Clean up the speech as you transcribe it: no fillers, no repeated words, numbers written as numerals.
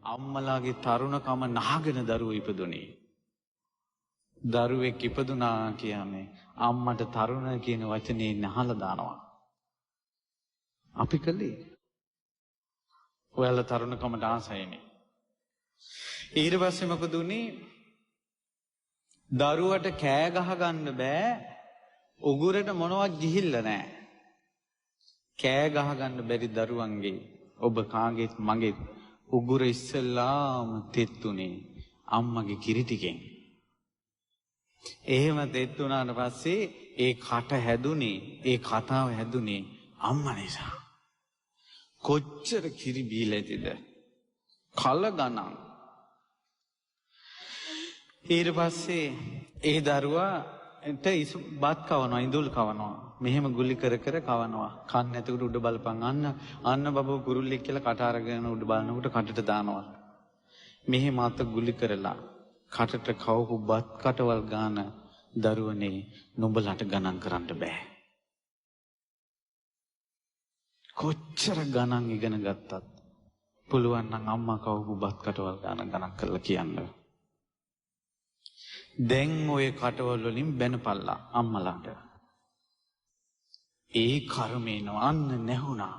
අම්මලාගේ තරුණකම නාගෙන දරුවෝ ඉපදුනේ. දරුවෙක් ඉපදුනා කියන්නේ අම්මට තරුණ කියන වචනේ නහලා දානවා. අපි කලේ ඔයාලා තරුණකමට ආසයිනේ. ඊට පස්සේ මොකද උනේ? දරුවට කෑ ගහ ගන්න බෑ. උගුරට මොනවත් ගිහිල්ලා නැහැ. කෑ ගහ ගන්න බැරි දරුවන්ගේ ඔබ කාගේත් මගේ උගුර ඉස්සෙල්ලාම තෙත්තුනේ අම්මගේ කිරි ටිකෙන්. එහෙම තෙත් වුණාට පස්සේ ඒ කට හැදුනේ, ඒ කතාව හැදුනේ අම්මා නිසා. කොච්චර කිරි බීලා ඇතිද? කල ගණන්. ඊට පස්සේ ඒ දරුවාට බත් කවනවා, ඉඳුල් කවනවා. මෙහෙම ගුලි කර කර කවනවා. කන් නැතුවට උඩ බලපන්. අන්න බබෝ කුරුල්ලෙක් කියලා කට අරගෙන උඩ බලනකොට කටට දානවා. මෙහෙම අත ගුලි කරලා කටට කවපු බත් කටවල් ගාන දරුවනේ නුඹලට ගණන් කරන්න බෑ. කොච්චර ගණන් ඉගෙන ගත්තත් පුළුවන් නම් අම්මා කවපු බත් කටවල් ගාන ගණන් කරලා කියන්න. දැන් ඔය කටවල් වලින් බැනපල්ලා අම්මලාට. ඒ කර්මේන අන්න නැහුණා.